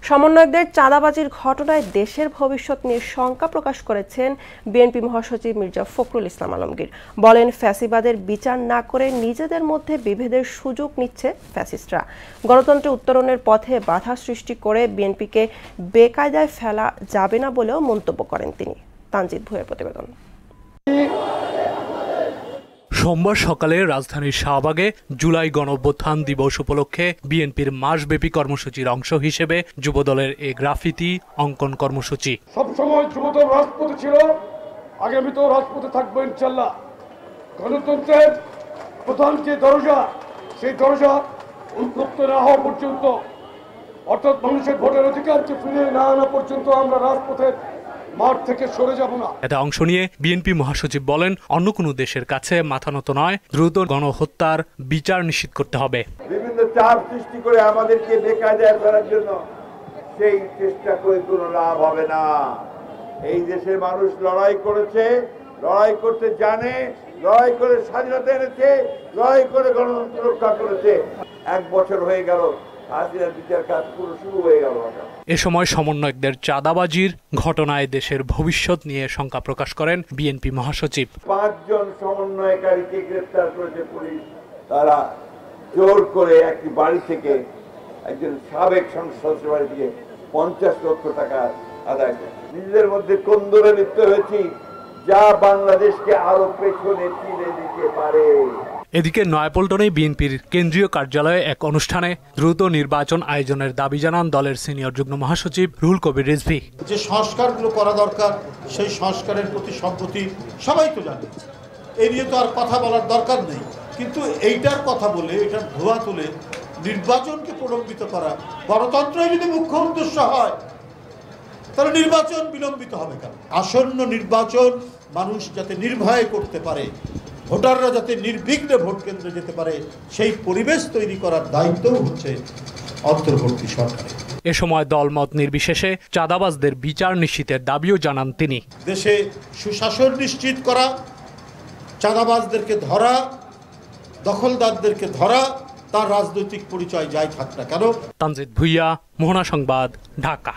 সমন্বয়কদের চাঁদাবাজির ঘটনায় দেশের ভবিষ্যৎ নিয়ে শঙ্কা প্রকাশ করেছেন বিএনপি মহাসচিব মির্জা ফখরুল ইসলাম আলমগীর। বলেন, ফ্যাসিবাদের বিচার না করে নিজেদের মধ্যে বিভেদের সুযোগ নিচ্ছে ফ্যাসিস্টরা। গণতন্ত্রের উত্তরণের পথে বাধা সৃষ্টি করে বিএনপিকে বেকায়দায় ফেলা যাবে না বলেও মন্তব্য করেন তিনি। তানজিদ ভুঁইয়ার প্রতিবেদন। সোমবার সকালে রাজধানীর শাহবাগে জুলাই গণঅভ্যুত্থান দিবস উপলক্ষে বিএনপির মাসব্যাপী কর্মসূচির অংশ হিসেবে যুবদলের এই গ্রাফিতি অঙ্কন কর্মসূচি। সবসময় যুবদল রাজপথে ছিল, আগামীতেও রাজপথে থাকবো ইনশাল্লাহ। গণতন্ত্রের প্রধান যে দরজা, সেই দরজা উন্মুক্ত না হওয়া পর্যন্ত, অর্থাৎ মানুষের ভোটের অধিকারকে ফিরিয়ে না আনা পর্যন্ত আমরা রাজপথের মাঠ থেকে সরে যাব না। এতে অংশ নিয়ে বিএনপি মহাসচিব বলেন, অন্য কোনো দেশের কাছে মাথা নত নয়, দ্রুত গণহত্যার বিচার নিশ্চিত করতে হবে। বিভিন্ন চাপ সৃষ্টি করে আমাদেরকে বেকায়দায় ফেলার জন্য সেই চেষ্টা করে কোনো লাভ হবে না। এই দেশের মানুষ লড়াই করেছে, লড়াই করতে জানে, লড়াই করে স্বাধীনতা এনেছে, লড়াই করে গণতন্ত্র রক্ষা করেছে। 1 বছর হয়ে গেল, হাসিনার বিচার কাজ পুরো শুরু হয়ে গেল। এ সময় সমন্বয়কদের চাঁদাবাজির ঘটনায় দেশের ভবিষ্যৎ নিয়ে শঙ্কা প্রকাশ করেন বিএনপি মহাসচিব। 5 জন সমন্বয়কারীকে গ্রেফতার করেছে পুলিশ। তারা জোর করে একটি বাড়ি থেকে, একজন সাবেক সংসদ সদস্যের বাড়ি থেকে 50 লক্ষ টাকা আদায় করে নিজেদের মধ্যে কোন্দলে লিপ্ত হয়েছি, যা বাংলাদেশকে আরো পেছনে ঠেলে দিতে পারে। এদিকে নয়াপল্টনে বিএনপির কেন্দ্রীয় কার্যালয়ে এক অনুষ্ঠানে দ্রুত নির্বাচন আয়োজনের দাবি জানান দলের সিনিয়র যুগ্ম মহাসচিব রুহুল কবির রিজভী। যে সংস্কারগুলো করা দরকার, সেই সংস্কারের প্রতি সম্প্রতি সবাই তো জানে, এই নিয়ে তো আর কথা বলার দরকার নেই। কিন্তু এইটার কথা বলে, এটার ধোয়া তুলে নির্বাচনকে প্রলম্বিত করা গণতন্ত্রের যদি মুখ্য উদ্দেশ্য হয়, তাহলে নির্বাচন বিলম্বিত হবে কেন? আসন্ন নির্বাচন মানুষ যাতে নির্ভয়ে করতে পারে, ভোটাররা যাতে নির্বিঘ্নে ভোট কেন্দ্রে যেতে পারে, সেই পরিবেশ তৈরি করার দায়িত্বও হচ্ছে অন্তর্বর্তী সরকারের। এ সময় দলমত নির্বিশেষে চাঁদাবাজদের বিচার নিশ্চিতের দাবিও জানান তিনি। দেশে সুশাসন নিশ্চিত করা, চাঁদাবাজদেরকে ধরা, দখলদারদেরকে ধরা, তার রাজনৈতিক পরিচয় যাই থাক না কেন। তানজিদ ভুঁইয়া, মোহনা সংবাদ, ঢাকা।